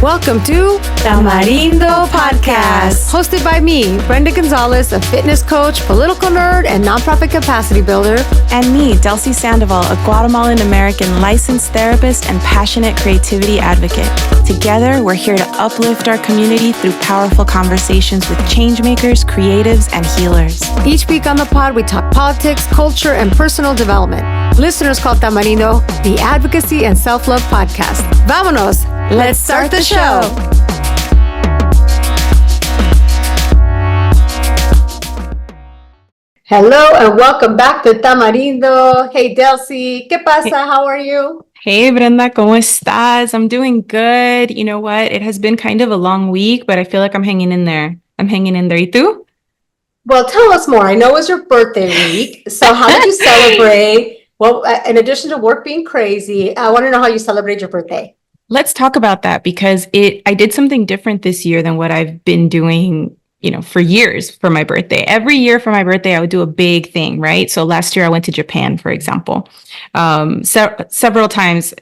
Welcome to Tamarindo Podcast. Hosted by me, Brenda Gonzalez, a fitness coach, political nerd, and nonprofit capacity builder. And me, Delsy Sandoval, a Guatemalan-American licensed therapist and passionate creativity advocate. Together, we're here to uplift our community through powerful conversations with changemakers, creatives, and healers. Each week on the pod, we talk politics, culture, and personal development. Listeners call Tamarindo the Advocacy and Self-Love Podcast. Vámonos! Let's start the show! Hello and welcome back to Tamarindo. Hey, Delsy, ¿qué pasa? How are you? Hey, Brenda, ¿cómo estás? I'm doing good. You know what? It has been kind of a long week, but I feel like I'm hanging in there. ¿Y tú? Well, tell us more. I know it was your birthday week. So how did you celebrate? Well, in addition to work being crazy, I want to know how you celebrate your birthday. Let's talk about that because I did something different this year than what I've been doing, for years for my birthday. Every year for my birthday, I would do a big thing, right? So last year I went to Japan, for example. Several times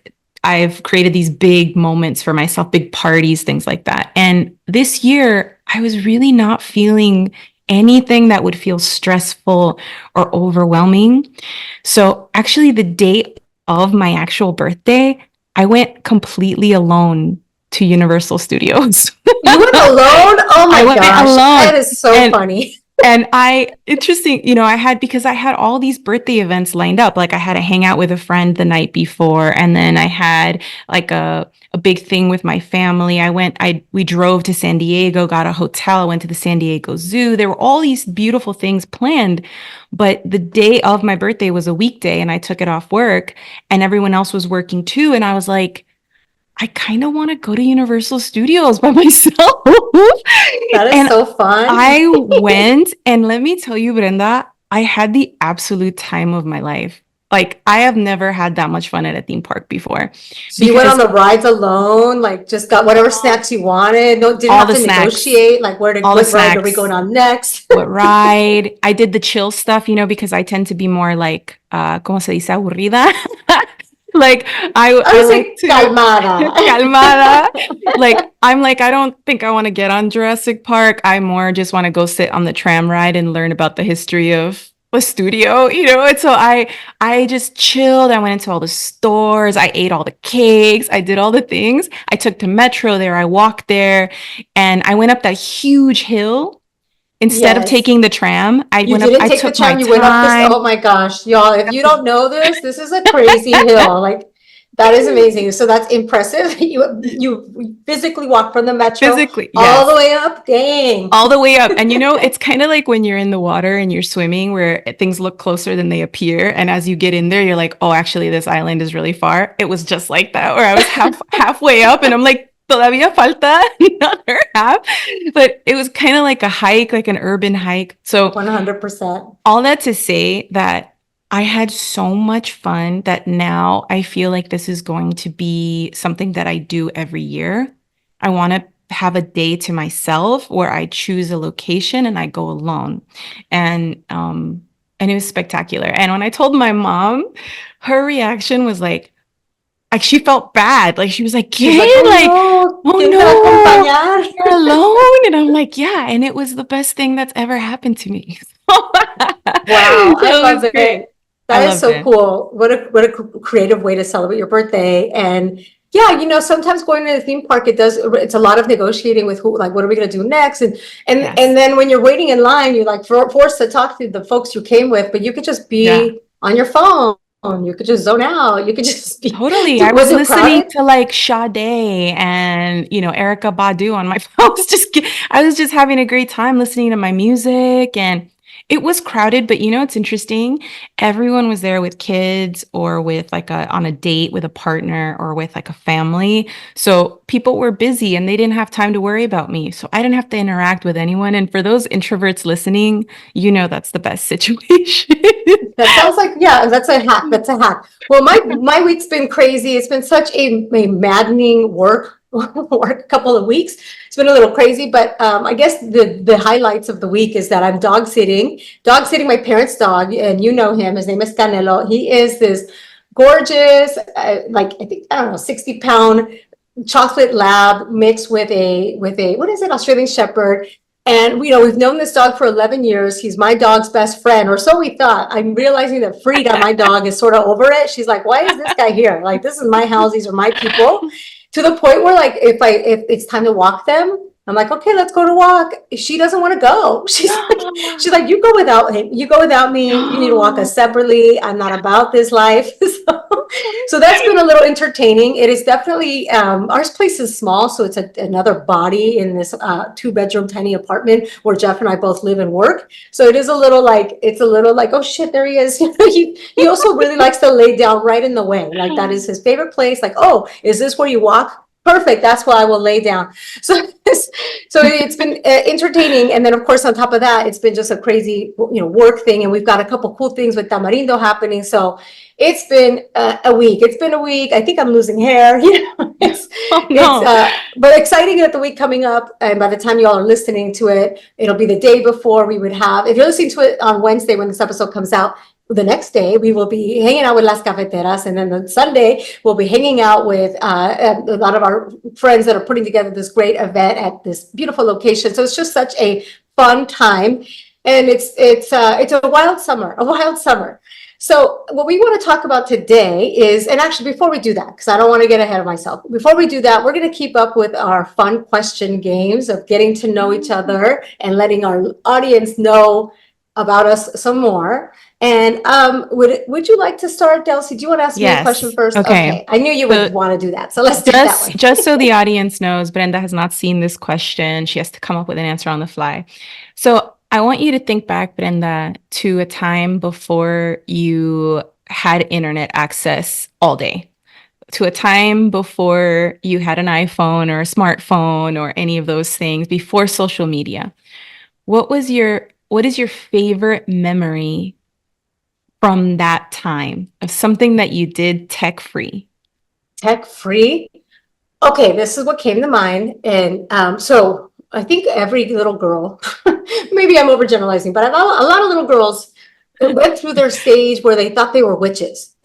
I've created these big moments for myself, big parties, things like that. And this year I was really not feeling anything that would feel stressful or overwhelming. So actually the day of my actual birthday, I went completely alone to Universal Studios. You went alone? Oh my gosh. Alone. That is so funny. And interesting, because I had all these birthday events lined up. Like I had to hang out with a friend the night before. And then I had like a big thing with my family. We drove to San Diego, got a hotel, went to the San Diego Zoo. There were all these beautiful things planned. But the day of my birthday was a weekday and I took it off work and everyone else was working too. And I was like, I kind of want to go to Universal Studios by myself. That is so fun. I went, and let me tell you, Brenda, I had the absolute time of my life. Like, I have never had that much fun at a theme park before. So you went on the rides alone, like just got whatever snacks you wanted. No, didn't have to negotiate, like what ride are we going on next? What ride? I did the chill stuff, because I tend to be more like, ¿cómo se dice? Aburrida. Like I like to calmada. I don't think I want to get on Jurassic Park. I more just want to go sit on the tram ride and learn about the history of a studio, And so I just chilled. I went into all the stores. I ate all the cakes. I did all the things. I took the metro there. I walked there, and I went up that huge hill. Instead of taking the tram, I took the tram. You went up this. Oh my gosh, y'all! If you don't know this is a crazy hill. Like that is amazing. So that's impressive. You physically walked from the metro all the way up. Dang, all the way up. And it's kind of like when you're in the water and you're swimming, where things look closer than they appear. And as you get in there, you're like, oh, actually, this island is really far. It was just like that, where I was halfway up, and I'm like, todavía falta another half. But it was kind of like a hike, like an urban hike. So 100%. All that to say that I had so much fun that now I feel like this is going to be something that I do every year. I want to have a day to myself where I choose a location and I go alone. And it was spectacular. And when I told my mom, her reaction was like she felt bad. Like she was like, "Kid, oh no, you're alone." And I'm like, "Yeah." And it was the best thing that's ever happened to me. Wow, I love it. That is so cool. What a creative way to celebrate your birthday. And yeah, sometimes going to the theme park, it's a lot of negotiating with who, like, what are we going to do next? And then when you're waiting in line, you're like forced to talk to the folks you came with, but you could just be on your phone. You could just zone out. You could just be totally. I was listening to like Sade and Erykah Badu on my phone. I was just having a great time listening to my music, and it was crowded. But it's interesting. Everyone was there with kids or with on a date with a partner or with like a family. So people were busy and they didn't have time to worry about me. So I didn't have to interact with anyone. And for those introverts listening, that's the best situation. That sounds like, that's a hack. That's a hack. Well, my week's been crazy. It's been such a maddening work couple of weeks. It's been a little crazy, but I guess the highlights of the week is that I'm dog sitting my parents' dog, and you know him. His name is Canelo. He is this gorgeous, 60-pound chocolate lab mixed with a what is it, Australian Shepherd. And we've known this dog for 11 years. He's my dog's best friend, or so we thought. I'm realizing that Frida, my dog, is sort of over it. She's like, why is this guy here? Like, this is my house. These are my people. To the point where, like, if it's time to walk them, I'm like, okay, let's go to walk. She doesn't want to go. She's like, you go without him. You go without me. You need to walk us separately. I'm not about this life. So that's been a little entertaining. It is definitely, our place is small, so it's another body in this 2-bedroom tiny apartment where Jeff and I both live and work. So it is a little like, oh shit, there he is. He also really likes to lay down right in the way. Like, that is his favorite place. Like, oh, is this where you walk? Perfect. That's why I will lay down. So it's been entertaining. And then, of course, on top of that, it's been just a crazy, work thing. And we've got a couple cool things with Tamarindo happening. So it's been a week. It's been a week. I think I'm losing hair. But exciting that the week coming up. And by the time y'all are listening to it, it'll be the day before we would have, if you're listening to it on Wednesday when this episode comes out, the next day we will be hanging out with Las Cafeteras, and then the Sunday we'll be hanging out with a lot of our friends that are putting together this great event at this beautiful location. So it's just such a fun time, and it's a wild summer. So what we want to talk about today is, and actually before we do that, because I don't want to get ahead of myself, before we do that, we're going to keep up with our fun question games of getting to know each other and letting our audience know about us some more. And would you like to start, Delsy? Do you want to ask me a question first? Okay. I knew you would want to do that. So let's do that one. Just so the audience knows, Brenda has not seen this question. She has to come up with an answer on the fly. So I want you to think back, Brenda, to a time before you had internet access all day, to a time before you had an iPhone or a smartphone or any of those things, before social media. What is your favorite memory from that time of something that you did tech-free? Tech-free? Okay, this is what came to mind. And so I think every little girl, maybe I'm overgeneralizing, but a lot of little girls went through their stage where they thought they were witches,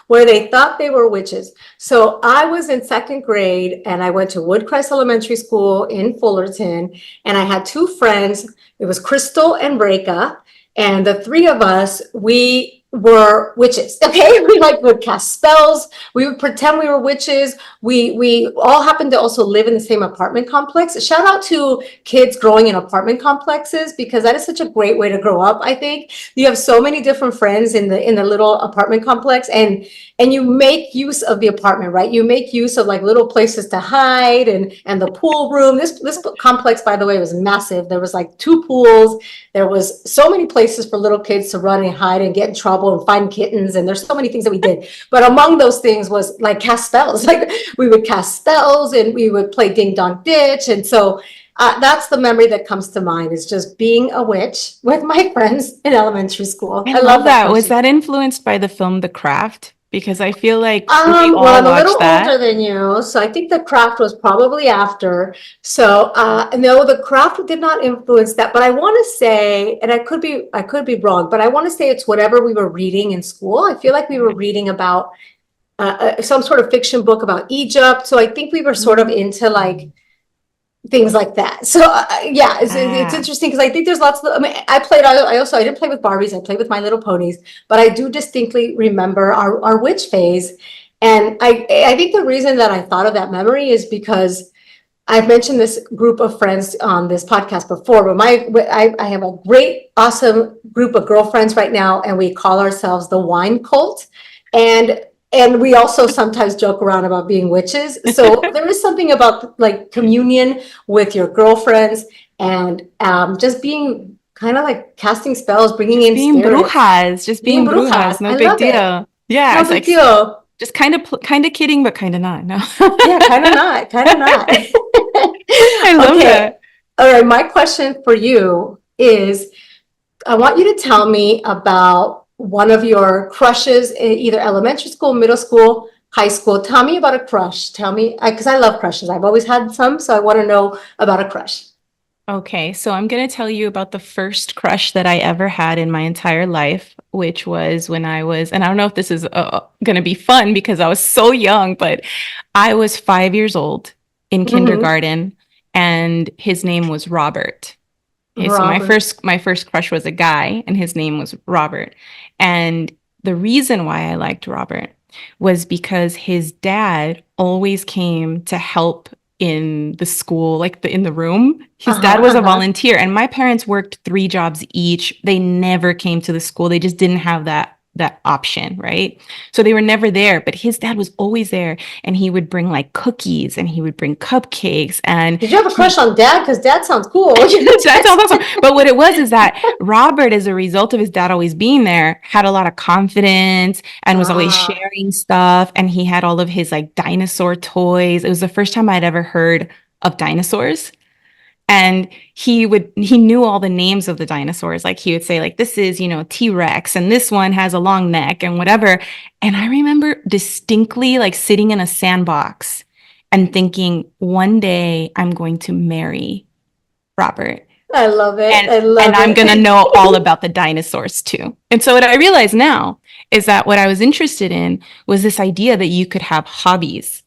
where they thought they were witches. So I was in 2nd grade and I went to Woodcrest Elementary School in Fullerton, and I had 2 friends. It was Crystal and Breka, and the 3 of us, we were witches. Okay, we would cast spells. We would pretend we were witches. We all happened to also live in the same apartment complex. Shout out to kids growing in apartment complexes, because that is such a great way to grow up. I think you have so many different friends in the little apartment complex, and you make use of the apartment, right? You make use of like little places to hide and the pool room. This complex, by the way, was massive. There was like 2 pools. There was so many places for little kids to run and hide and get in trouble and find kittens. And there's so many things that we did. But among those things was like cast spells. Like, we would cast spells and we would play ding dong ditch. And so that's the memory that comes to mind, is just being a witch with my friends in elementary school. I love that. Was that influenced by the film The Craft? Because I feel like we all well, I'm a little watched older than you, so I think The Craft was probably after. So no, The Craft did not influence that. But I want to say, and I could be wrong, but I want to say it's whatever we were reading in school. I feel like we were reading about some sort of fiction book about Egypt. So I think we were sort of into like things like that. So yeah, it's interesting because I think there's lots of, I mean, I didn't play with Barbies, I played with My Little Ponies, but I do distinctly remember our witch phase. And I think the reason that I thought of that memory is because I've mentioned this group of friends on this podcast before, but I have a great, awesome group of girlfriends right now, and we call ourselves the Wine Cult. And we also sometimes joke around about being witches. So there is something about like communion with your girlfriends and just being kind of like casting spells, bringing in being spirits. brujas, just being brujas, no big deal. Yeah, no big deal. Just kind of kidding, but kind of not. No. Yeah, kind of not. I love that. All right, my question for you is, I want you to tell me about one of your crushes in either elementary school, middle school, high school. Tell me about a crush. Tell me, because I love crushes. I've always had some, so I want to know about a crush. Okay, so I'm going to tell you about the first crush that I ever had in my entire life, which was when I was, and I don't know if this is going to be fun because I was so young, but I was 5 years old in Mm-hmm. kindergarten, and his name was Robert. Okay, so my Robert. first crush was a guy, and his name was Robert. And the reason why I liked Robert was because his dad always came to help in the school, like in the room. His Uh-huh, dad was a uh-huh. volunteer, and my parents worked 3 jobs each. They never came to the school. They just didn't have that option, right? So they were never there, but his dad was always there, and he would bring like cookies and he would bring cupcakes, and Did you have a crush he on dad? Because dad sounds cool. that sounds awesome. But what it was is that Robert, as a result of his dad always being there, had a lot of confidence and was always Ah, sharing stuff. And he had all of his like dinosaur toys. It was the first time I'd ever heard of dinosaurs. And he knew all the names of the dinosaurs. Like he would say, like, this is, T-Rex, and this one has a long neck and whatever. And I remember distinctly like sitting in a sandbox and thinking, one day I'm going to marry Robert. I love it. And I and love I'm gonna it. know all about the dinosaurs too. And so what I realize now is that what I was interested in was this idea that you could have hobbies,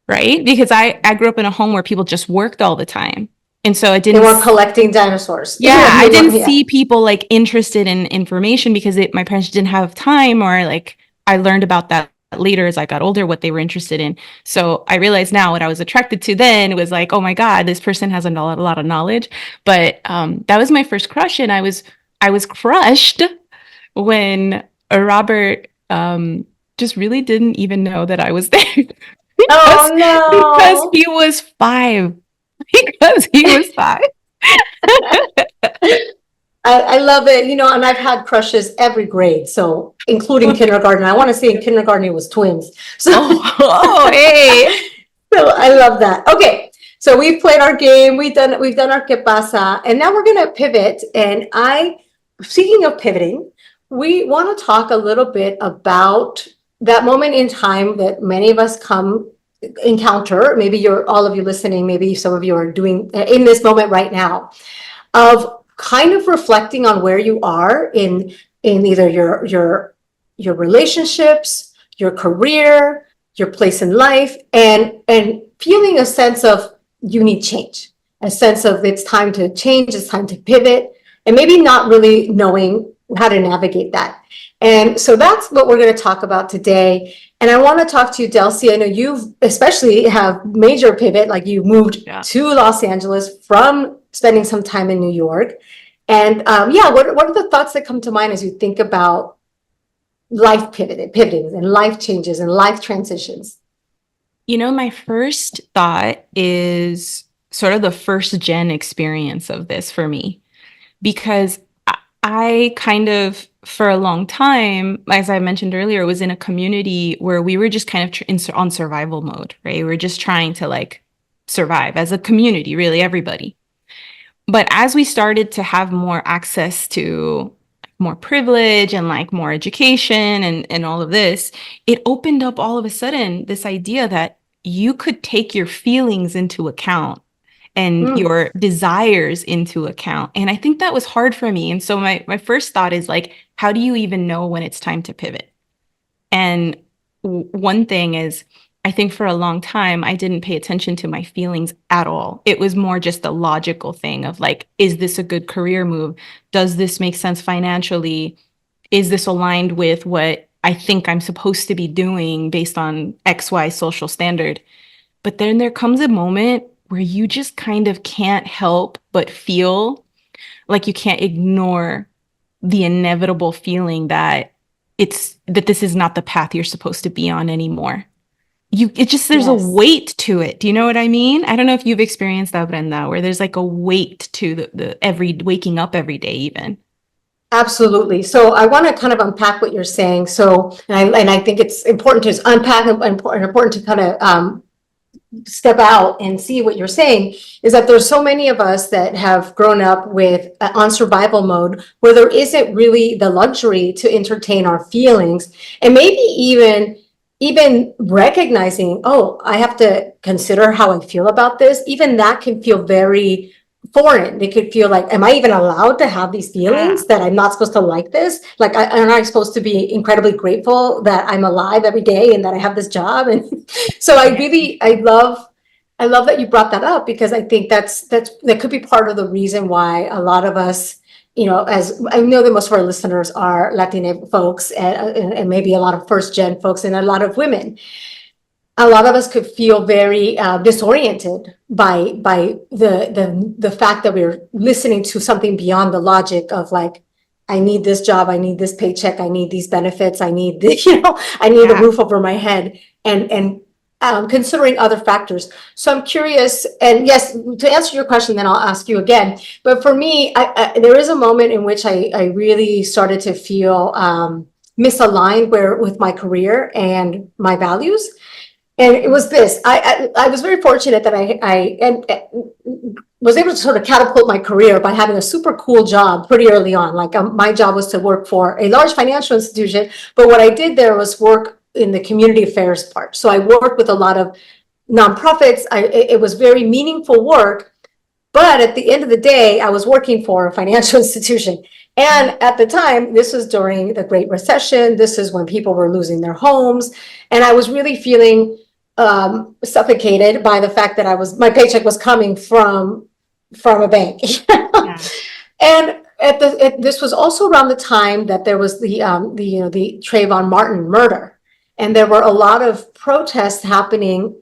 right? Because I grew up in a home where people just worked all the time. And so it They didn't, weren't collecting dinosaurs. yeah, I didn't Yeah. see people like interested in information because my parents didn't have time, or like I learned about that later as I got older, what they were interested in. So I realized now what I was attracted to then was like, oh my God, this person has a lot of knowledge. But that was my first crush, and I was crushed when Robert just really didn't even know that I was there Oh because no. he was 5. Because he was 5. I love it. And I've had crushes every grade, so including kindergarten. I want to say in kindergarten it was twins. So, Oh, hey. so I love that. Okay. So we've played our game. We've done our que pasa, and now we're gonna pivot. And speaking of pivoting, we want to talk a little bit about that moment in time that many of us encounter. Maybe you're all of you listening. Maybe some of you are doing in this moment right now of kind of reflecting on where you are in either your relationships, your career, your place in life, and feeling a sense of you need change, a sense of it's time to change, it's time to pivot, and maybe not really knowing how to navigate that. And so that's what we're going to talk about today. And I want to talk to you, Delsy. I know you've especially have major pivot, like you moved Yeah. to Los Angeles from spending some time in New York. And yeah, what are the thoughts that come to mind as you think about pivoting and life changes and life transitions? My first thought is sort of the first gen experience of this for me, because I kind of, for a long time, as I mentioned earlier, was in a community where we were just kind of on survival mode, right? We were just trying to like survive as a community, really, everybody. But as we started to have more access to more privilege and like more education and all of this, it opened up all of a sudden this idea that you could take your feelings into account and Mm, your desires into account. And I think that was hard for me. And so my first thought is like, how do you even know when it's time to pivot? And one thing is, I think for a long time, I didn't pay attention to my feelings at all. It was more just a logical thing of like, is this a good career move? Does this make sense financially? Is this aligned with what I think I'm supposed to be doing based on XY social standard? But then there comes a moment where you just kind of can't help but feel like you can't ignore the inevitable feeling that this is not the path you're supposed to be on anymore. There's a yes. weight to it. Do you know what I mean? I don't know if you've experienced that, Brenda, where there's like a weight to the every waking up every day, even. Absolutely. So I want to kind of unpack what you're saying. So, and I think it's important to unpack and important to kind of step out and see what you're saying is that there's so many of us that have grown up with on survival mode where there isn't really the luxury to entertain our feelings and maybe even recognizing, oh, I have to consider how I feel about this. Even that can feel very foreign. They could feel like, am I even allowed to have these feelings that I'm not supposed to like this? Like, am I supposed to be incredibly grateful that I'm alive every day and that I have this job? And so I love that you brought that up, because I think that could be part of the reason why a lot of us, as I know that most of our listeners are Latina folks, and maybe a lot of first gen folks and a lot of women. A lot of us could feel very disoriented by the fact that we're listening to something beyond the logic of like, I need this job, I need this paycheck, I need these benefits, I need this, I need a roof over my head, and considering other factors. So I'm curious, and yes, to answer your question, then I'll ask you again. But for me, there is a moment in which I really started to feel misaligned with my career and my values. And it was this. I was very fortunate that I was able to sort of catapult my career by having a super cool job pretty early on. Like my job was to work for a large financial institution, but what I did there was work in the community affairs part. So I worked with a lot of nonprofits. It was very meaningful work, but at the end of the day, I was working for a financial institution. And at the time, this was during the Great Recession. This is when people were losing their homes. And I was really feeling suffocated by the fact that my paycheck was coming from a bank. And this was also around the time that there was the Trayvon Martin murder. And there were a lot of protests happening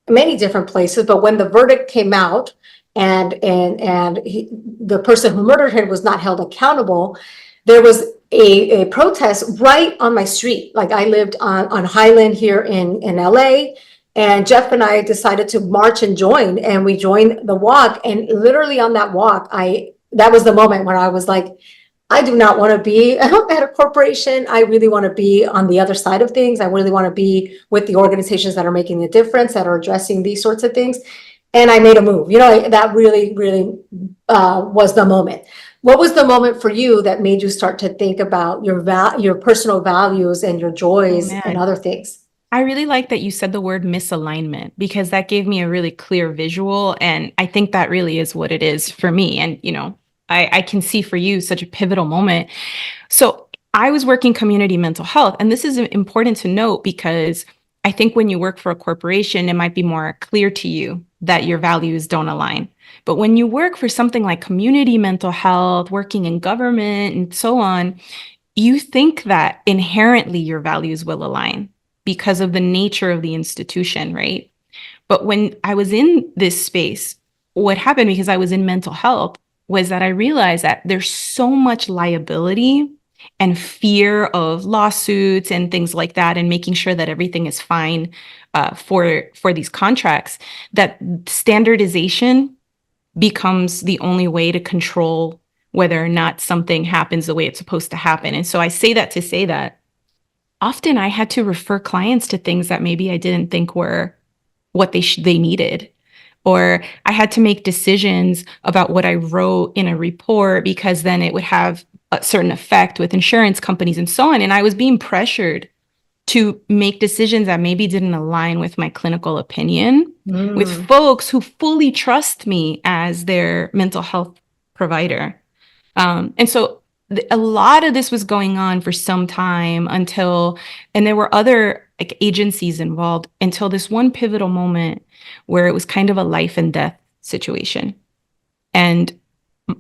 in many different places. But when the verdict came out, and the person who murdered him was not held accountable, there was a protest right on my street. Like I lived on Highland here in LA, and Jeff and I decided to march and join, and we joined the walk. And literally on that walk, that was the moment where I was like, I do not want to be at a corporation. I really want to be on the other side of things. I really want to be with the organizations that are making a difference, that are addressing these sorts of things. And I made a move. That really, really was the moment. What was the moment for you that made you start to think about your personal values and your joys and other things? I really like that you said the word misalignment, because that gave me a really clear visual. And I think that really is what it is for me. And, I can see for you such a pivotal moment. So I was working community mental health. And this is important to note, because I think when you work for a corporation, it might be more clear to you that your values don't align. But when you work for something like community mental health, working in government and so on, you think that inherently your values will align because of the nature of the institution, right? But when I was in this space, what happened, because I was in mental health, was that I realized that there's so much liability and fear of lawsuits and things like that, and making sure that everything is fine for these contracts, that standardization becomes the only way to control whether or not something happens the way it's supposed to happen. And so I say that to say that often I had to refer clients to things that maybe I didn't think were what they needed. Or I had to make decisions about what I wrote in a report, because then it would have a certain effect with insurance companies and so on. And I was being pressured to make decisions that maybe didn't align with my clinical opinion, with folks who fully trust me as their mental health provider. And so a lot of this was going on for some time and there were other agencies involved, until this one pivotal moment where it was kind of a life and death situation. And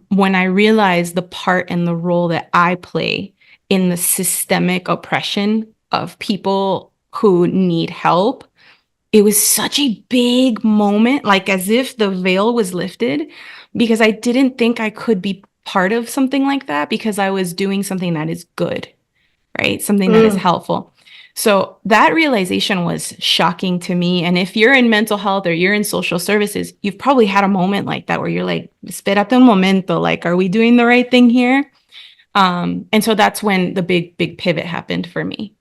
when I realized the part and the role that I play in the systemic oppression of people who need help, it was such a big moment, like as if the veil was lifted, because I didn't think I could be part of something like that, because I was doing something that is good, right? Something that is helpful. So that realization was shocking to me. And if you're in mental health or you're in social services, you've probably had a moment like that where you're like, espérate un momento, like, are we doing the right thing here? And so that's when the big pivot happened for me.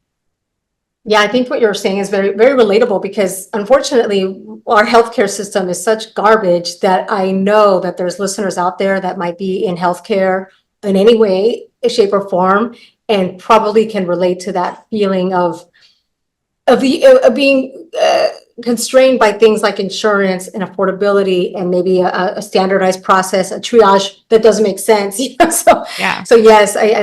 Yeah, I think what you're saying is very, very relatable, because unfortunately, our healthcare system is such garbage that I know that there's listeners out there that might be in healthcare in any way, shape, or form, and probably can relate to that feeling of being constrained by things like insurance and affordability and maybe a standardized process, a triage that doesn't make sense. So yes, I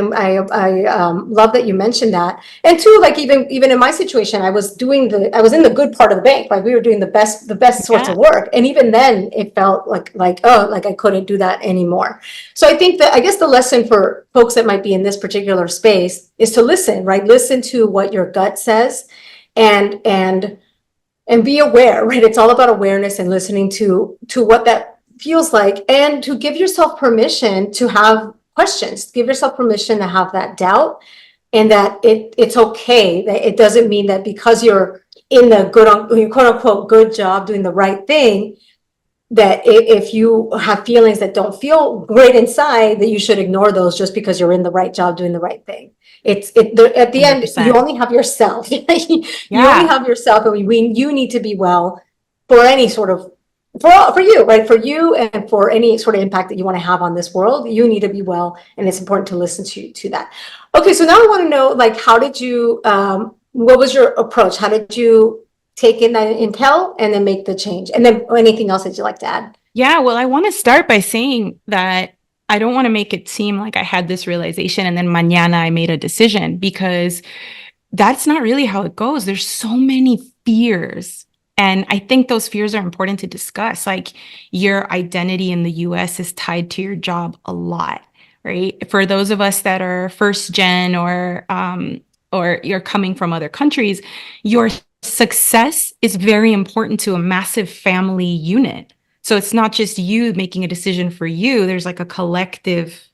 love that you mentioned that. And two, like even in my situation, I was in the good part of the bank. Like we were doing the best sorts of work. And even then it felt like I couldn't do that anymore. So I think that, I guess the lesson for folks that might be in this particular space is to listen, right? Listen to what your gut says and be aware, right? It's all about awareness and listening to what that feels like, and to give yourself permission to have questions, give yourself permission to have that doubt, and that it's okay. That it doesn't mean that because you're in the quote unquote good job doing the right thing, that if you have feelings that don't feel great inside, that you should ignore those just because you're in the right job doing the right thing. At the 100%. End, you only have yourself. You only have yourself, and you need to be well for any sort of, for you, right? For you and for any sort of impact that you want to have on this world, you need to be well, and it's important to listen to that. Okay, so now I want to know, like, how did you, what was your approach? How did you take in that intel and then make the change? And then anything else that you'd like to add? Yeah, well, I want to start by saying that I don't want to make it seem like I had this realization and then mañana I made a decision, because that's not really how it goes. There's so many fears. And I think those fears are important to discuss. Like, your identity in the US is tied to your job a lot, right? For those of us that are first gen or you're coming from other countries, your success is very important to a massive family unit. So it's not just you making a decision for you. There's like a collective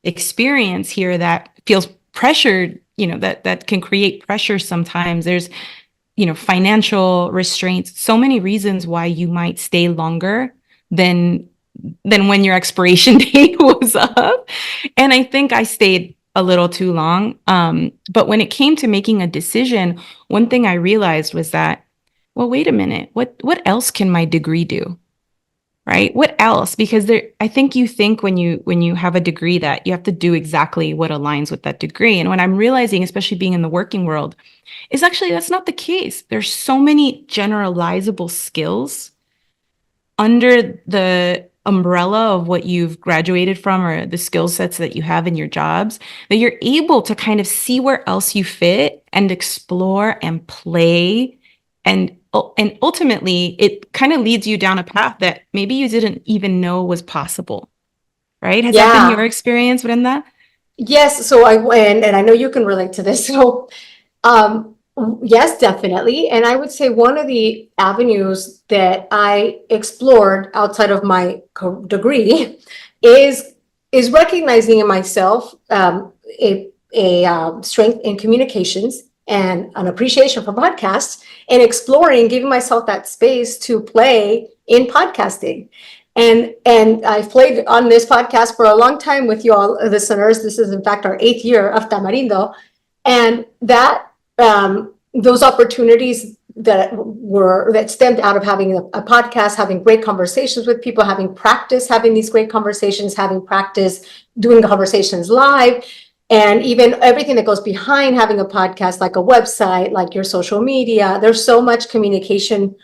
experience here that feels pressured, that can create pressure sometimes. There's, financial restraints, so many reasons why you might stay longer than when your expiration date was up. And I think I stayed a little too long. But when it came to making a decision, one thing I realized was that, well, wait a minute, what else can my degree do? Right? What else? Because I think you think when you have a degree that you have to do exactly what aligns with that degree. And what I'm realizing, especially being in the working world, is actually that's not the case. There's so many generalizable skills under the umbrella of what you've graduated from or the skill sets that you have in your jobs, that you're able to kind of see where else you fit and explore and play. And ultimately, it kind of leads you down a path that maybe you didn't even know was possible, right? Has that been your experience, Brenda? Yes. So and I know you can relate to this. So yes, definitely. And I would say one of the avenues that I explored outside of my degree is recognizing in myself a strength in communications and an appreciation for podcasts, and exploring, giving myself that space to play in podcasting. And I've played on this podcast for a long time with you all listeners. This is in fact our 8th year of Tamarindo. And that those opportunities that stemmed out of having a podcast, having great conversations with people, having practice, having these great conversations, having practice doing conversations live, and even everything that goes behind having a podcast, like a website, like your social media. There's so much communication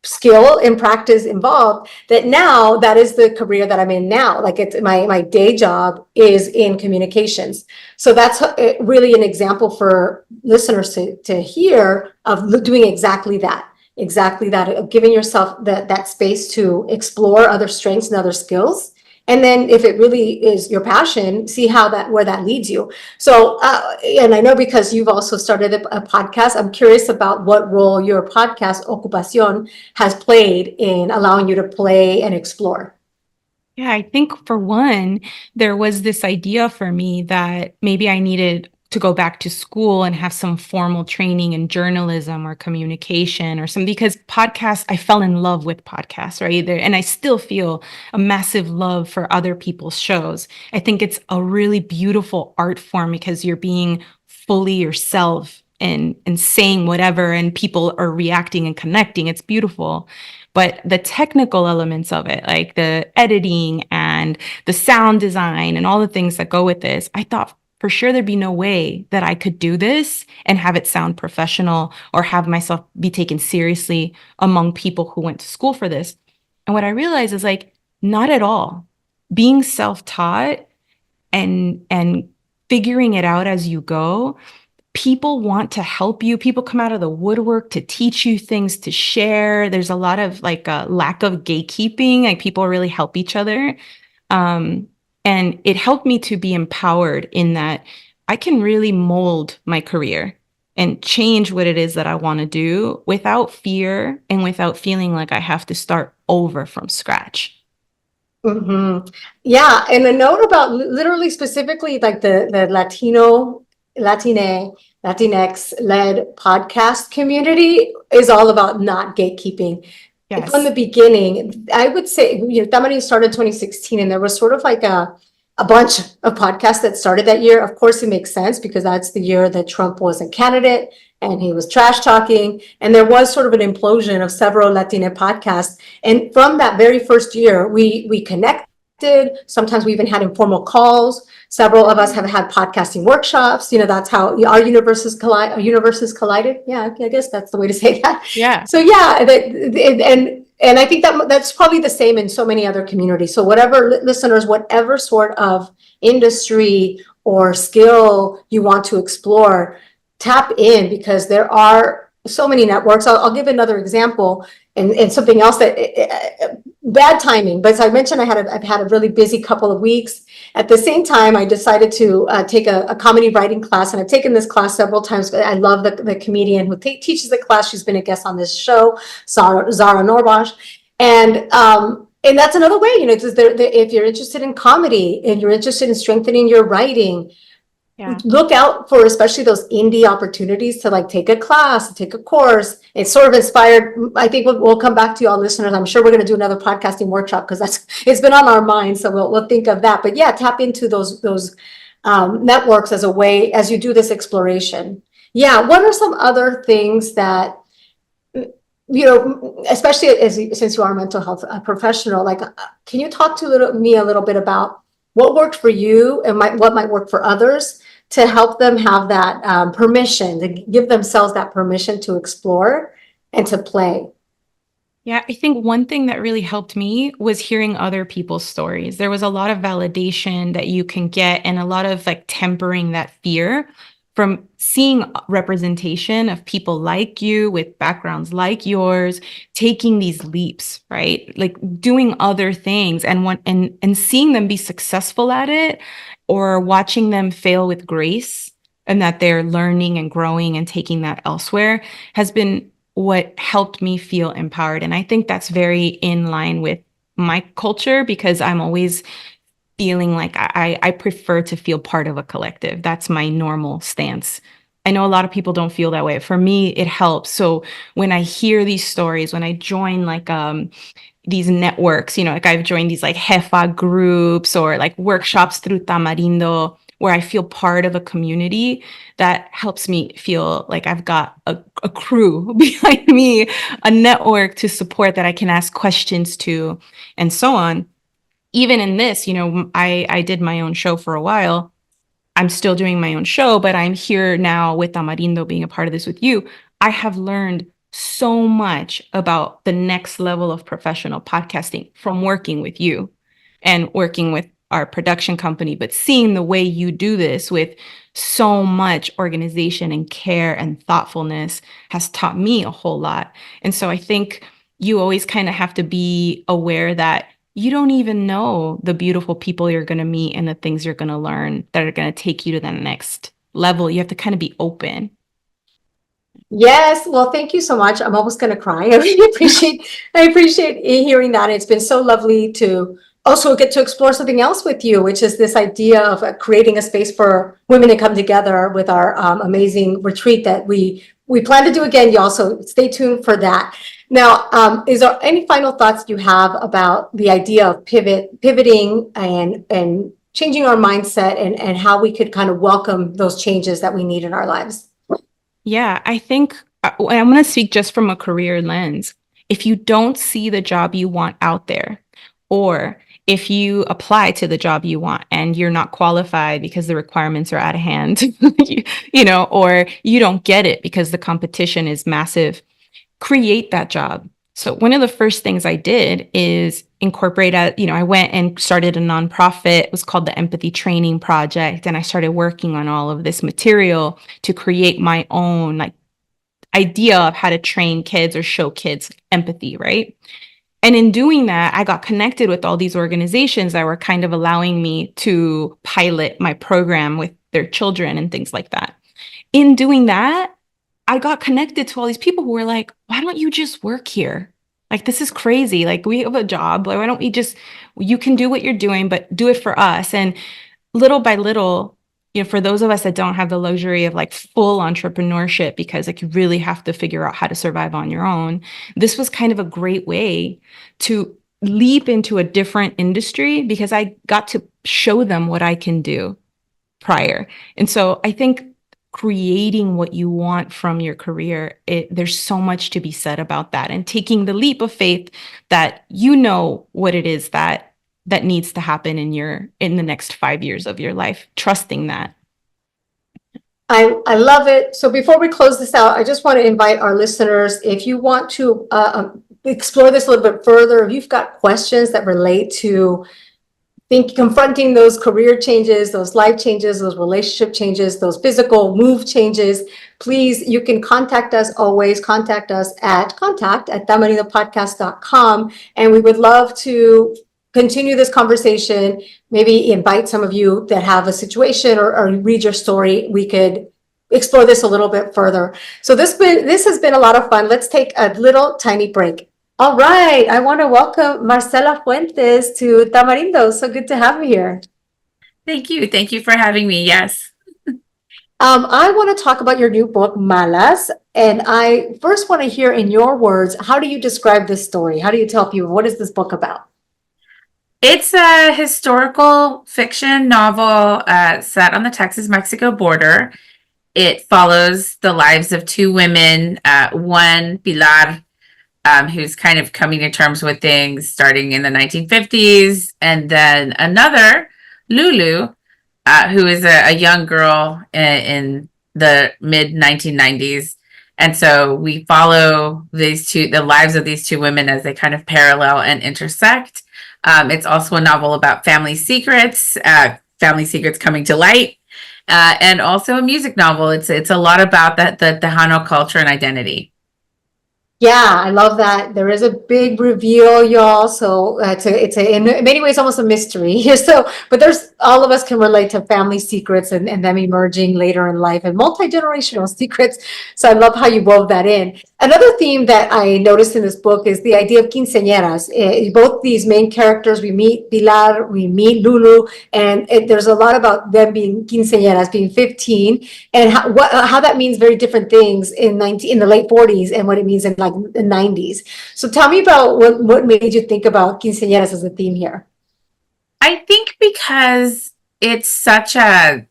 skill and practice involved that now that is the career that I'm in now. Like, it's my day job is in communications. So that's really an example for listeners to hear of doing exactly that, of giving yourself that space to explore other strengths and other skills. And then if it really is your passion, see where that leads you. So, and I know because you've also started a podcast, I'm curious about what role your podcast, Ocupación, has played in allowing you to play and explore. Yeah, I think for one, there was this idea for me that maybe I needed to go back to school and have some formal training in journalism or communication or something, because podcasts, I fell in love with podcasts, right? And I still feel a massive love for other people's shows. I think it's a really beautiful art form because you're being fully yourself and saying whatever, and people are reacting and connecting. It's beautiful. But the technical elements of it, like the editing and the sound design and all the things that go with this, I thought for sure there'd be no way that I could do this and have it sound professional or have myself be taken seriously among people who went to school for this. And what I realized is like, not at all. Being self-taught and figuring it out as you go, people want to help you. People come out of the woodwork to teach you things, to share. There's a lot of like a lack of gatekeeping. Like people really help each other. And it helped me to be empowered in that I can really mold my career and change what it is that I want to do without fear and without feeling like I have to start over from scratch. Mm-hmm. Yeah, and a note about literally specifically like the Latinx led podcast community is all about not gatekeeping. From the Yes. beginning, I would say, Tamarindo started 2016, and there was sort of like a bunch of podcasts that started that year. Of course, it makes sense because that's the year that Trump was a candidate and he was trash talking. And there was sort of an implosion of several Latina podcasts. And from that very first year, we connected. Sometimes we even had informal calls. Several of us have had podcasting workshops. That's how our universes collided. Yeah, I guess that's the way to say that. Yeah. So yeah, and I think that's probably the same in so many other communities. So whatever listeners, whatever sort of industry or skill you want to explore, tap in because there are so many networks. I'll give another example and something else that bad timing. But as I mentioned, I've had a really busy couple of weeks. At the same time, I decided to take a comedy writing class, and I've taken this class several times. I love the comedian who teaches the class. She's been a guest on this show, Zara Norbash, and that's another way. If you're interested in comedy and you're interested in strengthening your writing, look out for especially those indie opportunities to like take a class, take a course. It's sort of inspired. I think we'll come back to you all listeners. I'm sure we're going to do another podcasting workshop because it's been on our minds. So we'll think of that. But yeah, tap into those networks as a way as you do this exploration. Yeah. What are some other things that, especially since you are a mental health professional, like, can you talk to me a little bit about what worked for you and what might work for others to help them have that permission, to give themselves that permission to explore and to play? Yeah, I think one thing that really helped me was hearing other people's stories. There was a lot of validation that you can get and a lot of like tempering that fear from seeing representation of people like you with backgrounds like yours, taking these leaps, right? Like doing other things and seeing them be successful at it or watching them fail with grace and that they're learning and growing and taking that elsewhere has been what helped me feel empowered. And I think that's very in line with my culture because I'm always feeling like I prefer to feel part of a collective. That's my normal stance. I know a lot of people don't feel that way. For me, it helps. So when I hear these stories, when I join like these networks, like I've joined these like jefa groups or like workshops through Tamarindo, where I feel part of a community, that helps me feel like I've got a crew behind me, a network to support that I can ask questions to, and so on. Even in this, I did my own show for a while. I'm still doing my own show, but I'm here now with Tamarindo being a part of this with you. I have learned so much about the next level of professional podcasting from working with you and working with our production company, but seeing the way you do this with so much organization and care and thoughtfulness has taught me a whole lot. And so I think you always kind of have to be aware that you don't even know the beautiful people you're going to meet and the things you're going to learn that are going to take you to the next level. You have to kind of be open. Yes. Well, thank you so much. I'm almost going to cry. I really appreciate hearing that. It's been so lovely to also get to explore something else with you, which is this idea of creating a space for women to come together with our amazing retreat that we plan to do again. You also stay tuned for that. Now, is there any final thoughts you have about the idea of pivoting and changing our mindset and how we could kind of welcome those changes that we need in our lives? Yeah, I think I'm going to speak just from a career lens. If you don't see the job you want out there, or if you apply to the job you want and you're not qualified because the requirements are out of hand, or you don't get it because the competition is massive, create that job. So one of the first things I did is incorporate I went and started a nonprofit. It was called the Empathy Training Project. And I started working on all of this material to create my own idea of how to train kids or show kids empathy, right? And in doing that, I got connected with all these organizations that were kind of allowing me to pilot my program with their children and things like that. In doing that, I got connected to all these people who were like, why don't you just work here? Like, this is crazy. Like, we have a job. Like, why don't we you can do what you're doing, but do it for us. And little by little, for those of us that don't have the luxury of full entrepreneurship, because you really have to figure out how to survive on your own, this was kind of a great way to leap into a different industry because I got to show them what I can do prior. And so I think creating what you want from your career, there's so much to be said about that, and taking the leap of faith that what it is that needs to happen in the next 5 years of your life, trusting that. I love it. So before we close this out, I just want to invite our listeners, if you want to explore this a little bit further, if you've got questions that relate to confronting those career changes, those life changes, those relationship changes, those physical move changes, please, you can contact us always. Contact us at contact@tamarindopodcast.com. And we would love to continue this conversation, maybe invite some of you that have a situation or read your story. We could explore this a little bit further. So this has been a lot of fun. Let's take a little tiny break. All right, I want to welcome Marcela Fuentes to Tamarindo. So good to have you here. Thank you. Thank you for having me. Yes. I want to talk about your new book, Malas. And I first want to hear in your words, how do you describe this story? How do you tell people, what is this book about? It's a historical fiction novel set on the Texas-Mexico border. It follows the lives of two women, one, Pilar, who's kind of coming to terms with things starting in the 1950s, and then another, Lulu, who is a young girl in the mid 1990s. And so we follow the lives of these two women as they kind of parallel and intersect. It's also a novel about family secrets coming to light, and also a music novel. It's a lot about the Tejano culture and identity. Yeah, I love that. There is a big reveal, y'all. So it's in many ways almost a mystery. So, but all of us can relate to family secrets and them emerging later in life and multi-generational secrets. So I love how you wove that in. Another theme that I noticed in this book is the idea of quinceañeras. Both these main characters, we meet Pilar, we meet Lulu, and there's a lot about them being quinceañeras, being 15, and how that means very different things in the late 40s and what it means in the 90s. So tell me about what made you think about quinceañeras as a theme here. I think because it's such a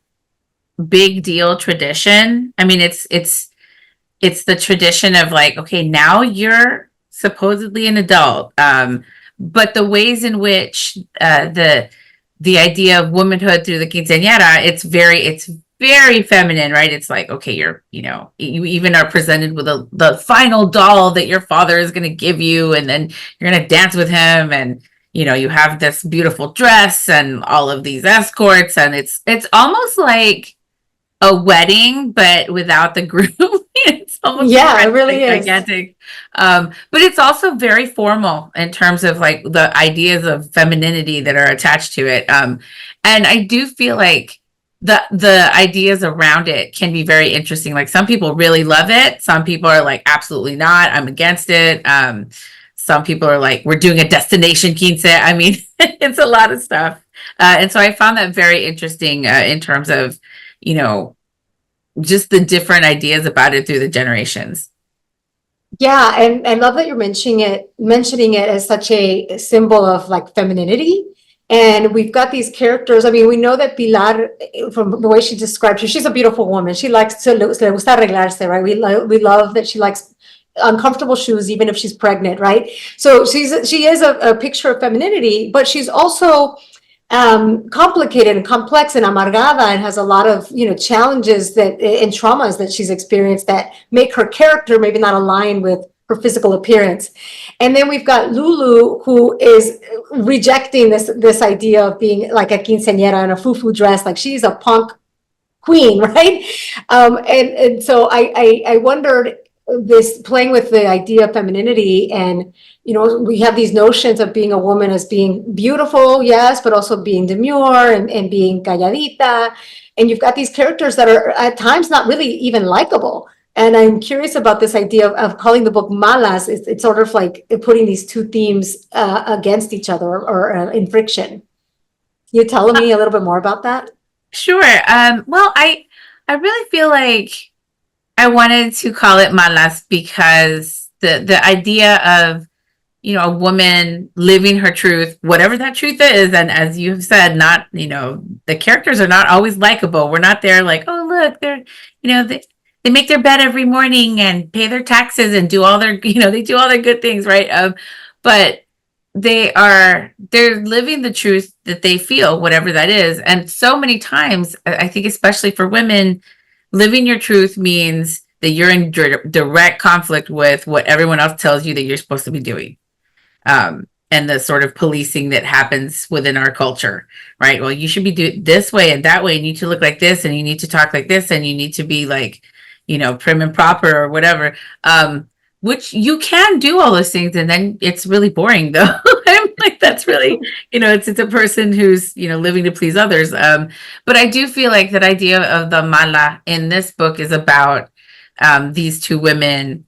big deal tradition. I mean, it's the tradition of okay, now you're supposedly an adult, but the ways in which the idea of womanhood through the quinceañera, it's very feminine, right? It's okay, you even are presented with the final doll that your father is going to give you, and then you're going to dance with him, and you have this beautiful dress and all of these escorts, and it's almost like a wedding, but without the groom. It's almost it really is gigantic. But it's also very formal in terms of the ideas of femininity that are attached to it. And I do feel like the ideas around it can be very interesting. Some people really love it. Some people are absolutely not. I'm against it. Some people are we're doing a destination quince. I mean, it's a lot of stuff. And so I found that very interesting in terms of, just the different ideas about it through the generations. Yeah, and I love that you're mentioning it as such a symbol of femininity. And we've got these characters. I mean, we know that Pilar, from the way she describes her, she's a beautiful woman. She likes le gusta arreglarse, right? We love that she likes uncomfortable shoes, even if she's pregnant, right? So she is a picture of femininity, but she's also complicated and complex and amargada, and has a lot of challenges and traumas that she's experienced that make her character maybe not align with her physical appearance. And then we've got Lulu, who is rejecting this idea of being like a quinceañera in a fufu dress, like she's a punk queen, right? And so I wondered, this playing with the idea of femininity, and we have these notions of being a woman as being beautiful, yes, but also being demure and being calladita, and you've got these characters that are at times not really even likable. And I'm curious about this idea of calling the book Malas. It's sort of like putting these two themes against each other, or in friction. You telling me a little bit more about that? Sure. Well, I really feel like I wanted to call it Malas because the idea of a woman living her truth, whatever that truth is, and as you have said, not the characters are not always likable. We're not there like, oh look, they're they make their bed every morning and pay their taxes and do all their they do all their good things, right? But they're living the truth that they feel, whatever that is. And so many times, I think, especially for women, living your truth means that you're in direct conflict with what everyone else tells you that you're supposed to be doing. And the sort of policing that happens within our culture, right? Well, you should be doing this way and that way, and you need to look like this, and you need to talk like this, and you need to be like, prim and proper or whatever. Which you can do all those things, and then it's really boring though. I'm like, that's really, it's a person who's, living to please others. But I do feel like that idea of the mala in this book is about these two women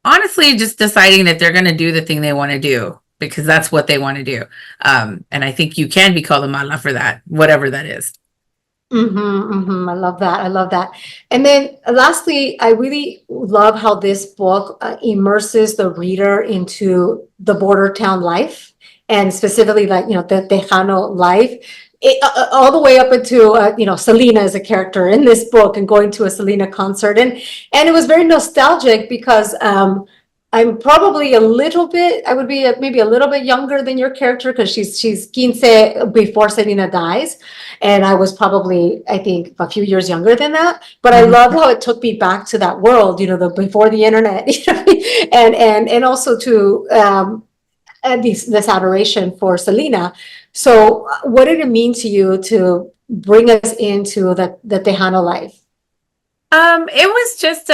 honestly just deciding that they're going to do the thing they want to do because that's what they want to do. And I think you can be called a mala for that, whatever that is. I love that. I love that. And then lastly, I really love how this book immerses the reader into the border town life, and specifically like, the Tejano life. All the way up into Selena as a character in this book, and going to a Selena concert, and it was very nostalgic because I'm probably I would be maybe a little bit younger than your character, because she's 15 before Selena dies, and I was probably, I think, a few years younger than that. But I love how it took me back to that world, before the internet, and also to this adoration for Selena. So what did it mean to you to bring us into the Tejano life? It was just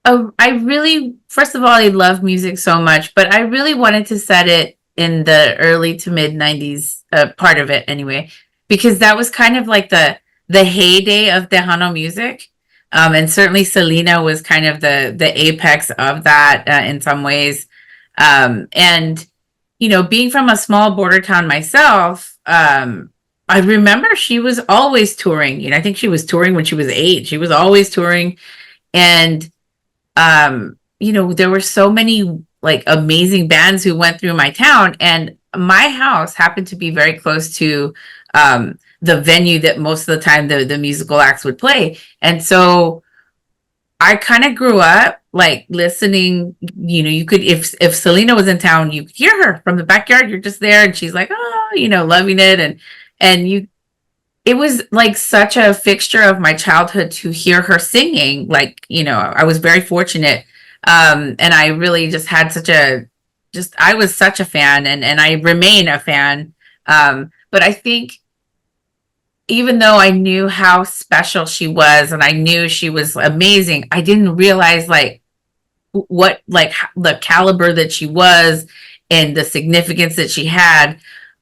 I really, first of all, I love music so much, but I really wanted to set it in the early to mid 90s, part of it anyway, because that was kind of like the heyday of Tejano music. And certainly Selena was kind of the apex of that in some ways. And being from a small border town myself, I remember she was always touring. I think she was touring when she was 8. She was always touring. And, there were so many like amazing bands who went through my town, and my house happened to be very close to the venue that most of the time the musical acts would play. And so I kind of grew up like listening, you could, if Selena was in town, you could hear her from the backyard. You're just there and she's like, oh, loving it. And it was like such a fixture of my childhood to hear her singing. Like, I was very fortunate. And I really just had I was such a fan, and I remain a fan. But I think even though I knew how special she was and I knew she was amazing, I didn't realize like what, like the caliber that she was and the significance that she had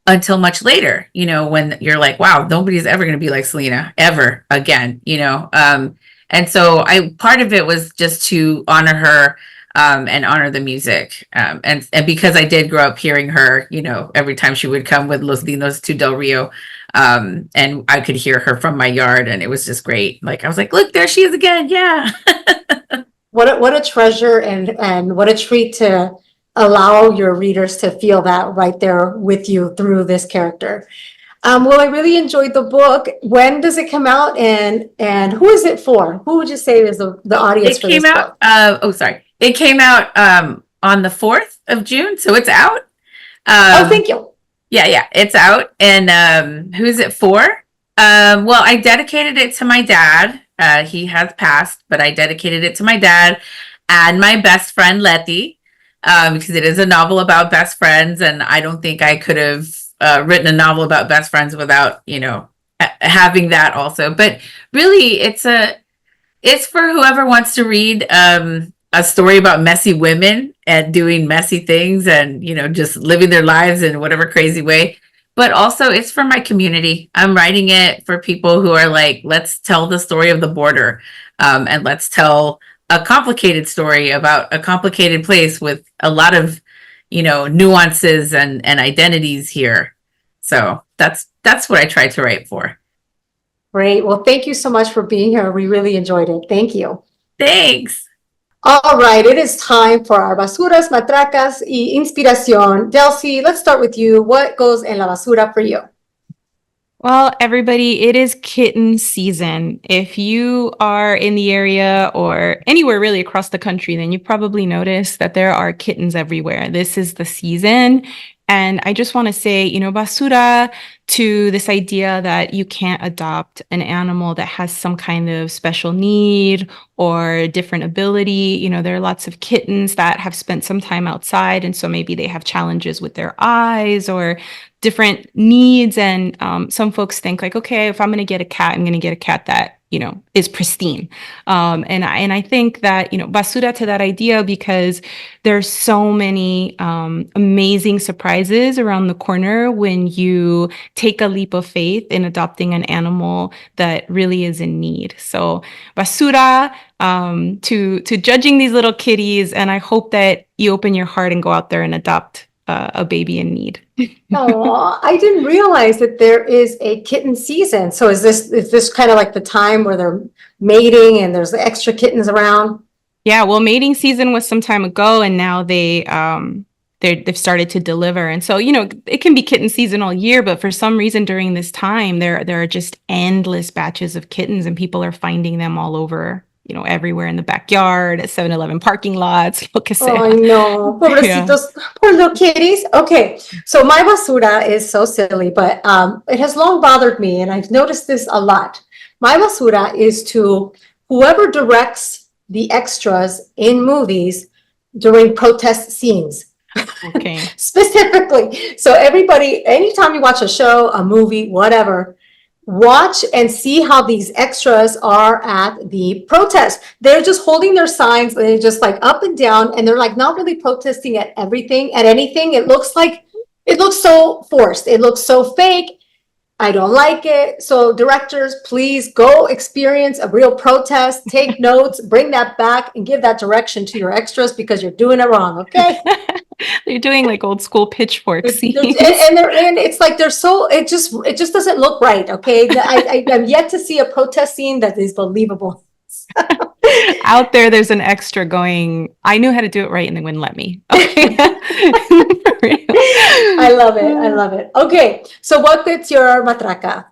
until much later, when you're like, wow, nobody's ever going to be like Selena ever again, and so part of it was just to honor her, and honor the music. And because I did grow up hearing her, every time she would come with Los Dinos to Del Rio, and I could hear her from my yard, and it was just great. Like, I was like, look, there she is again. Yeah. What a treasure, and what a treat to allow your readers to feel that right there with you through this character. Well, I really enjoyed the book. When does it come out, and who is it for? Who would you say is the audience for this book? It came out on the 4th of June, so it's out. Oh, thank you. Yeah, it's out. And who is it for? Well, I dedicated it to my dad. He has passed, but I dedicated it to my dad and my best friend Letty, because it is a novel about best friends, and I don't think I could have written a novel about best friends without, having that also. But really, it's for whoever wants to read a story about messy women and doing messy things and, just living their lives in whatever crazy way. But also it's for my community. I'm writing it for people who are like, let's tell the story of the border, and let's tell a complicated story about a complicated place with a lot of, nuances and identities here. So that's what I tried to write for. Great. Well, thank you so much for being here. We really enjoyed it. Thank you. Thanks. All right, it is time for our basuras, matracas, y inspiración. Delsy, let's start with you. What goes en la basura for you? Well, everybody, it is kitten season. If you are in the area or anywhere really across the country, then you probably noticed that there are kittens everywhere. This is the season. And I just want to say, basura to this idea that you can't adopt an animal that has some kind of special need or different ability. There are lots of kittens that have spent some time outside, and so maybe they have challenges with their eyes or different needs. And some folks think like, okay, if I'm going to get a cat, I'm going to get a cat that is pristine. And I think that, basura to that idea, because there's so many amazing surprises around the corner when you take a leap of faith in adopting an animal that really is in need. So basura to judging these little kitties. And I hope that you open your heart and go out there and adopt a baby in need. Oh, I didn't realize that there is a kitten season. So is this kind of like the time where they're mating and there's extra kittens around? Yeah, well, mating season was some time ago, and now they've started to deliver. And so, it can be kitten season all year, but for some reason during this time, there are just endless batches of kittens, and people are finding them all over, everywhere in the backyard, at 7-Eleven parking lots. Oh, no, pobrecitos, poor little kitties. Okay, so my basura is so silly, but it has long bothered me, and I've noticed this a lot. My basura is to whoever directs the extras in movies during protest scenes. Okay. Specifically. So everybody, anytime you watch a show, a movie, whatever, watch and see how these extras are at the protest. They're just holding their signs, they're just like up and down, and they're like not really protesting at anything. It looks so forced. It looks so fake. I don't like it. So directors, please go experience a real protest, take notes, bring that back and give that direction to your extras, because you're doing it wrong. Okay. They're doing like old school pitchfork scenes. And it's like it just doesn't look right. Okay. I'm yet to see a protest scene that is believable. Out there's an extra going, I knew how to do it right and they wouldn't let me. Okay. I love it. Okay. So what gets your matraca?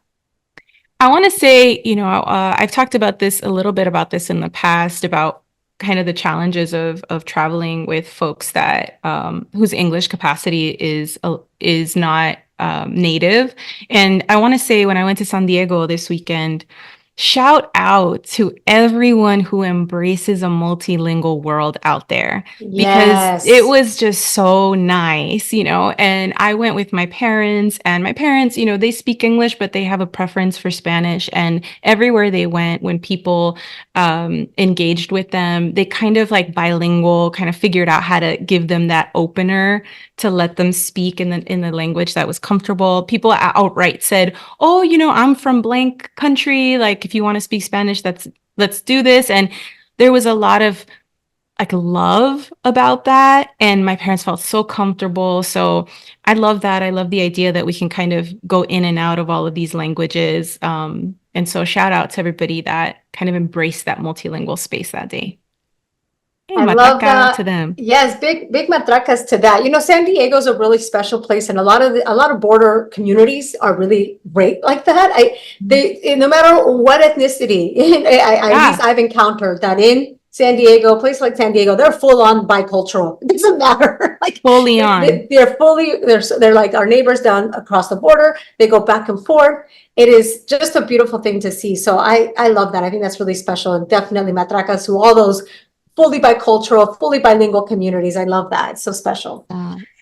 I want to say, I've talked about this a little bit about this in the past, about kind of the challenges of traveling with folks that whose English capacity is not native. And I want to say, when I went to San Diego this weekend, shout out to everyone who embraces a multilingual world out there. Yes. Because it was just so nice, and I went with my parents, and my parents, they speak English, but they have a preference for Spanish. And everywhere they went, when people engaged with them, they kind of like bilingual, kind of figured out how to give them that opener to let them speak in the language that was comfortable. People outright said, oh, I'm from blank country. Like, if you want to speak Spanish, let's do this. And there was a lot of like love about that. And my parents felt so comfortable. So I love that. I love the idea that we can kind of go in and out of all of these languages. And so shout out to everybody that kind of embraced that multilingual space that day. I love that. To them. Yes, big matracas to that. San Diego is a really special place, and a lot of border communities are really great like that. They no matter what ethnicity, at least I've encountered that in San Diego, place like San Diego, they're full on bicultural. It doesn't matter. Like Fully on. They're like our neighbors down across the border. They go back and forth. It is just a beautiful thing to see. So I love that. I think that's really special, and definitely matracas to all those fully bicultural, fully bilingual communities. I love that. It's so special.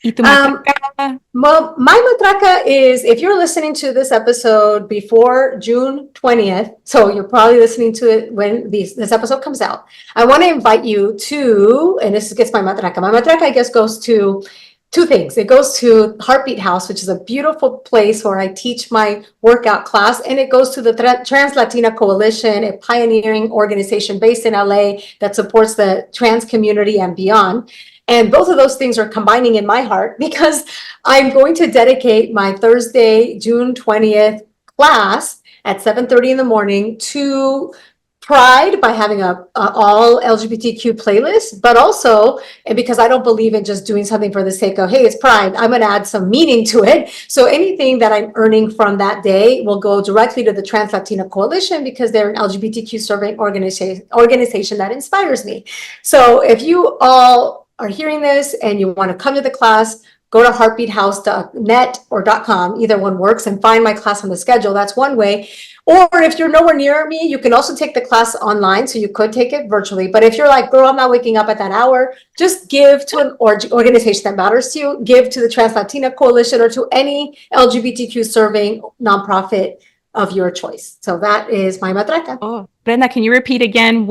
¿Y tu matraca? Well, my matraca is, if you're listening to this episode before June 20th, so you're probably listening to it when this episode comes out, I want to invite you to, and this gets my matraca. My matraca, I guess, goes to two things. It goes to Heartbeat House, which is a beautiful place where I teach my workout class, and it goes to the Trans Latina Coalition, a pioneering organization based in LA that supports the trans community and beyond. And both of those things are combining in my heart because I'm going to dedicate my Thursday, June 20th class at 7:30 in the morning to Pride by having a all LGBTQ playlist, but also, and because I don't believe in just doing something for the sake of, hey, it's Pride, I'm going to add some meaning to it. So anything that I'm earning from that day will go directly to the Trans Latina Coalition because they're an LGBTQ serving organization that inspires me. So if you all are hearing this and you want to come to the class, go to heartbeathouse.net or .com. Either one works, and find my class on the schedule. That's one way. Or if you're nowhere near me, you can also take the class online. So you could take it virtually. But if you're like, girl, I'm not waking up at that hour, just give to an organization that matters to you. Give to the Trans Latina Coalition or to any LGBTQ serving nonprofit of your choice. So that is my matraca. Oh, Brenda, can you repeat again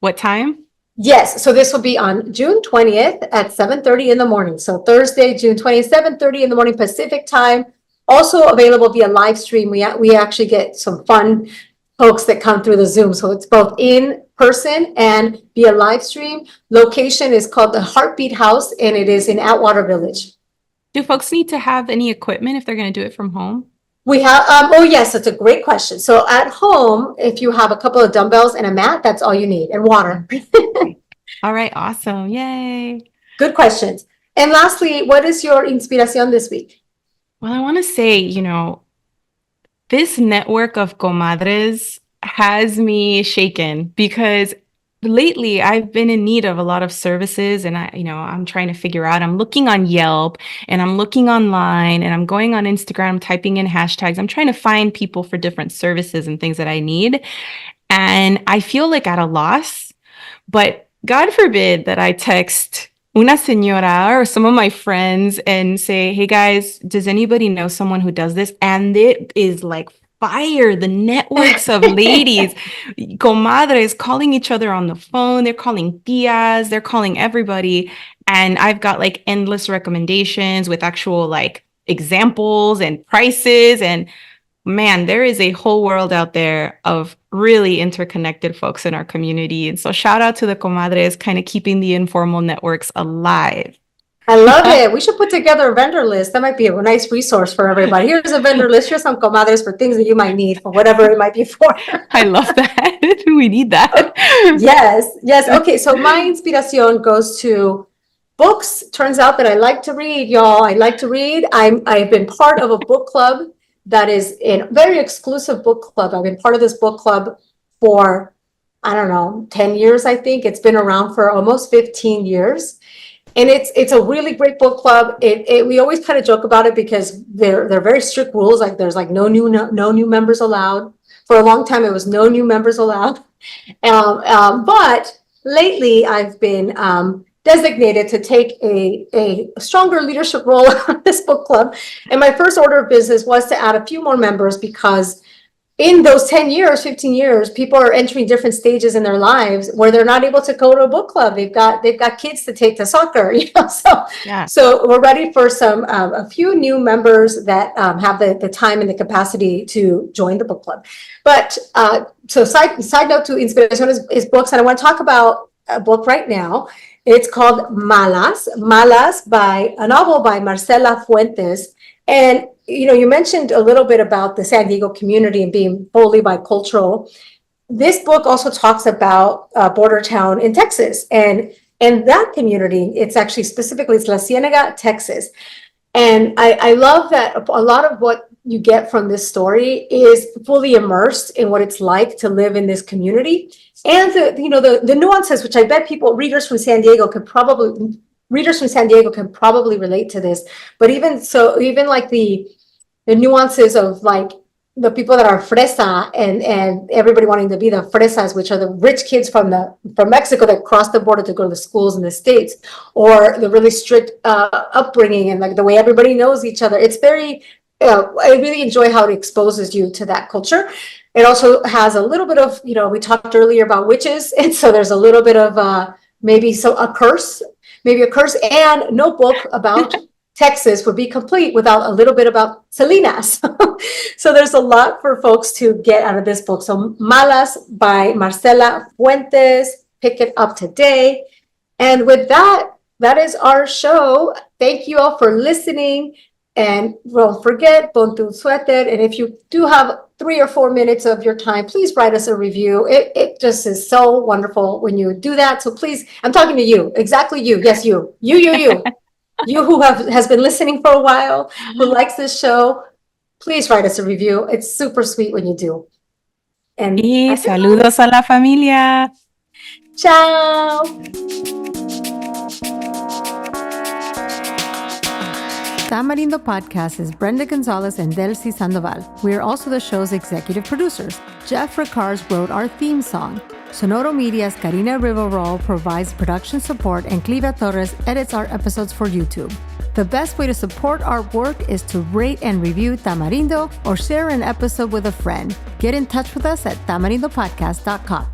what time? Yes, so this will be on June 20th at 7:30 in the morning. So Thursday, June 20th, 7:30 in the morning Pacific time. Also available via live stream. We actually get some fun folks that come through the Zoom. So it's both in person and via live stream. Location is called the Heartbeat House, and it is in Atwater Village. Do folks need to have any equipment if they're going to do it from home? We have, oh yes, that's a great question. So at home, if you have a couple of dumbbells and a mat, that's all you need, and water. All right, awesome. Yay. Good questions. And lastly, what is your inspiración this week? Well, I want to say, this network of comadres has me shaken because lately I've been in need of a lot of services, and I'm trying to figure out, I'm looking on Yelp and I'm looking online and I'm going on Instagram, typing in hashtags. I'm trying to find people for different services and things that I need. And I feel like at a loss, but God forbid that I text una señora or some of my friends and say, hey guys, does anybody know someone who does this? And it is like fire, the networks of ladies, comadres calling each other on the phone. They're calling tias, they're calling everybody. And I've got like endless recommendations with actual like examples and prices. And man, there is a whole world out there of really interconnected folks in our community. And so shout out to the comadres, kind of keeping the informal networks alive. I love it. We should put together a vendor list. That might be a nice resource for everybody. Here's a vendor list. Here's some comadres for things that you might need for whatever it might be for. I love that. We need that. Yes. Okay, so my inspiración goes to books. Turns out that I like to read, y'all. I like to read. I've been part of a book club that is a very exclusive book club. I've been part of this book club for, 10 years, I think. It's been around for almost 15 years. And it's a really great book club. We always kind of joke about it because they're very strict rules. Like there's like no new members allowed. For a long time, it was no new members allowed. But lately, I've been designated to take a stronger leadership role on this book club. And my first order of business was to add a few more members because in those 10 years, 15 years, people are entering different stages in their lives where they're not able to go to a book club. They've got kids to take to soccer, So we're ready for a few new members that have the time and the capacity to join the book club. But so side note to inspiration is books, and I want to talk about a book right now. It's called Malas, a novel by Marcela Fuentes. And you mentioned a little bit about the San Diego community and being fully bicultural. This book also talks about a border town in Texas, and that community, it's actually specifically, it's La Cienega, Texas. And I love that a lot of what you get from this story is fully immersed in what it's like to live in this community. And the nuances, which I bet readers from San Diego can probably relate to this. But even like the nuances of like the people that are fresa and everybody wanting to be the fresas, which are the rich kids from Mexico that cross the border to go to the schools in the States, or the really strict upbringing and like the way everybody knows each other. It's very, I really enjoy how it exposes you to that culture. It also has a little bit of, we talked earlier about witches. And so there's a little bit of maybe a curse, and no book about Texas would be complete without a little bit about Salinas. So there's a lot for folks to get out of this book. So Malas by Marcela Fuentes. Pick it up today. And with that is our show. Thank you all for listening. And don't forget, pon tu suéter. And if you do have 3 or 4 minutes of your time, please write us a review. It just is so wonderful when you do that. So please, I'm talking to you, exactly you. Yes, you. You who has been listening for a while, who likes this show, please write us a review. It's super sweet when you do. And saludos a la familia. Ciao. Tamarindo Podcast is Brenda Gonzalez and Delsy Sandoval. We are also the show's executive producers. Jeff Ricards wrote our theme song. Sonoro Media's Karina Riveroll provides production support, and Cliva Torres edits our episodes for YouTube. The best way to support our work is to rate and review Tamarindo or share an episode with a friend. Get in touch with us at tamarindopodcast.com.